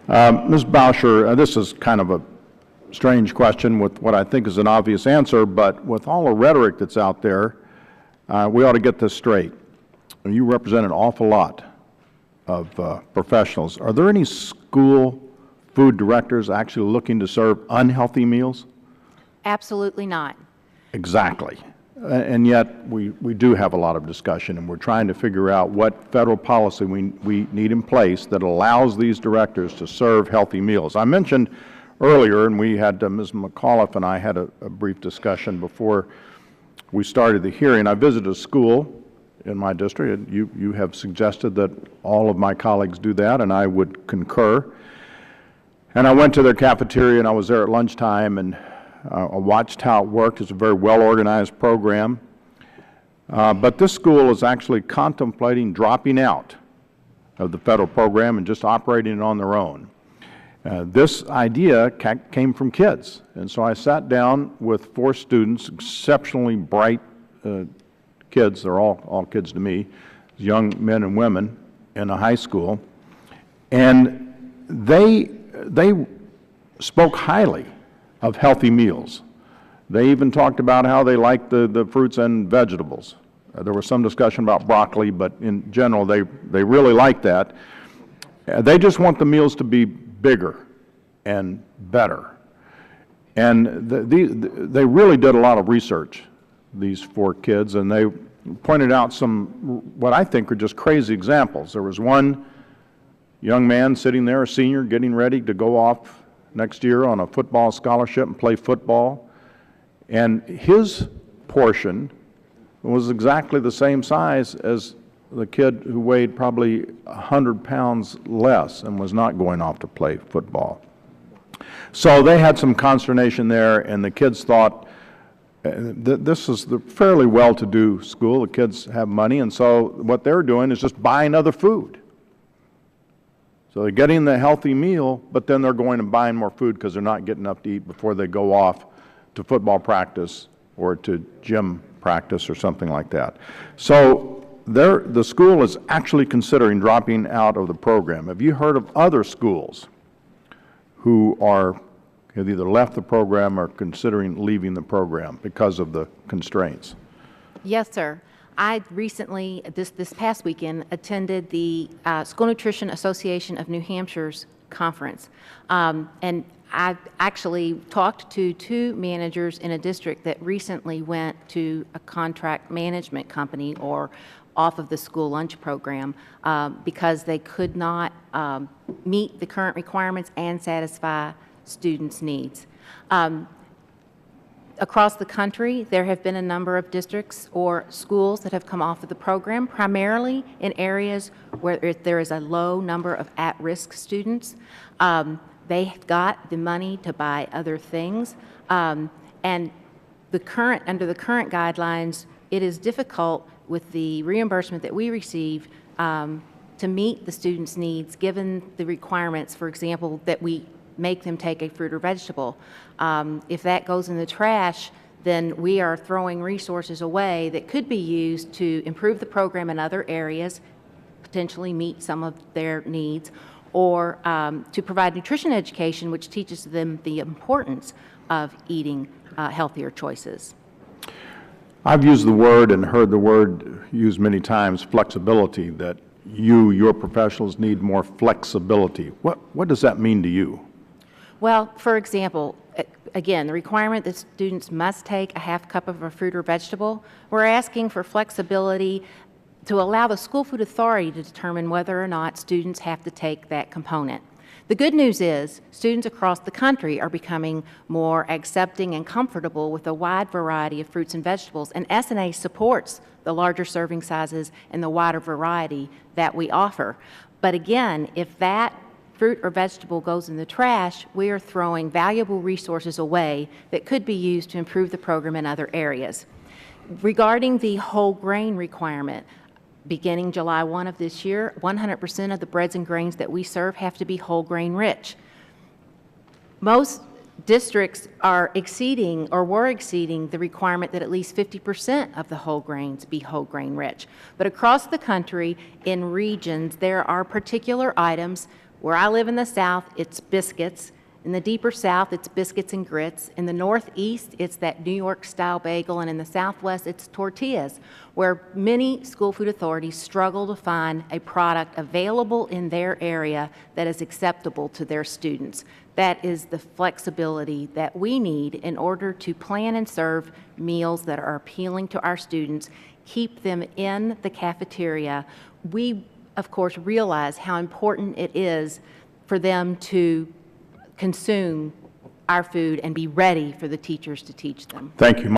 Ms. Bauscher, this is kind of a strange question with what I think is an obvious answer, but with all the rhetoric that's out there, we ought to get this straight. You represent an awful lot of professionals. Are there any school food directors actually looking to serve unhealthy meals? Absolutely not. Exactly. And yet we do have a lot of discussion, and we're trying to figure out what federal policy we need in place that allows these directors to serve healthy meals. I mentioned earlier, and we had, Ms. McAuliffe and I had a brief discussion before we started the hearing. I visited a school in my district. You have suggested that all of my colleagues do that, and I would concur. And I went to their cafeteria, and I was there at lunchtime, and I watched how it worked. It's a very well-organized program. But this school is actually contemplating dropping out of the federal program and just operating it on their own. This idea came from kids. And so I sat down with 4 students, exceptionally bright kids. They're all kids to me, young men and women in a high school. And they spoke highly of healthy meals. They even talked about how they liked the fruits and vegetables. There was some discussion about broccoli, but in general, they really like that. They just want the meals to be bigger and better. And they really did a lot of research, these 4 kids, and they pointed out some, what I think are just crazy examples. There was one young man sitting there, a senior, getting ready to go off next year on a football scholarship and play football. And his portion was exactly the same size as the kid who weighed probably 100 pounds less and was not going off to play football. So they had some consternation there, and the kids thought, this is the fairly well-to-do school. The kids have money, and so what they're doing is just buying other food. So they're getting the healthy meal, but then they're going and buying more food because they're not getting enough to eat before they go off to football practice or to gym practice or something like that. So the school is actually considering dropping out of the program. Have you heard of other schools who have either left the program or considering leaving the program because of the constraints? Yes, sir. I recently, this past weekend, attended the School Nutrition Association of New Hampshire's conference. And I actually talked to 2 managers in a district that recently went to a contract management company or off of the school lunch program because they could not meet the current requirements and satisfy students' needs. Across the country, there have been a number of districts or schools that have come off of the program, primarily in areas where there is a low number of at-risk students. They got the money to buy other things, and under the current guidelines, it is difficult with the reimbursement that we receive to meet the students' needs, given the requirements, for example, that we make them take a fruit or vegetable. If that goes in the trash, then we are throwing resources away that could be used to improve the program in other areas, potentially meet some of their needs, or to provide nutrition education, which teaches them the importance of eating healthier choices. I've used the word and heard the word used many times, flexibility, that your professionals need more flexibility. What does that mean to you? Well, for example, again, the requirement that students must take a half cup of a fruit or vegetable, we're asking for flexibility to allow the school food authority to determine whether or not students have to take that component. The good news is students across the country are becoming more accepting and comfortable with a wide variety of fruits and vegetables, and SNA supports the larger serving sizes and the wider variety that we offer. But again, if that fruit or vegetable goes in the trash, we are throwing valuable resources away that could be used to improve the program in other areas. Regarding the whole grain requirement, beginning July 1 of this year, 100% of the breads and grains that we serve have to be whole grain rich. Most districts are exceeding or were exceeding the requirement that at least 50% of the whole grains be whole grain rich. But across the country, in regions, there are particular items Where I live in the South, it's biscuits. In the deeper South, it's biscuits and grits. In the Northeast, it's that New York-style bagel. And in the Southwest, it's tortillas, where many school food authorities struggle to find a product available in their area that is acceptable to their students. That is the flexibility that we need in order to plan and serve meals that are appealing to our students, keep them in the cafeteria. We, of course, realize how important it is for them to consume our food and be ready for the teachers to teach them. Thank you.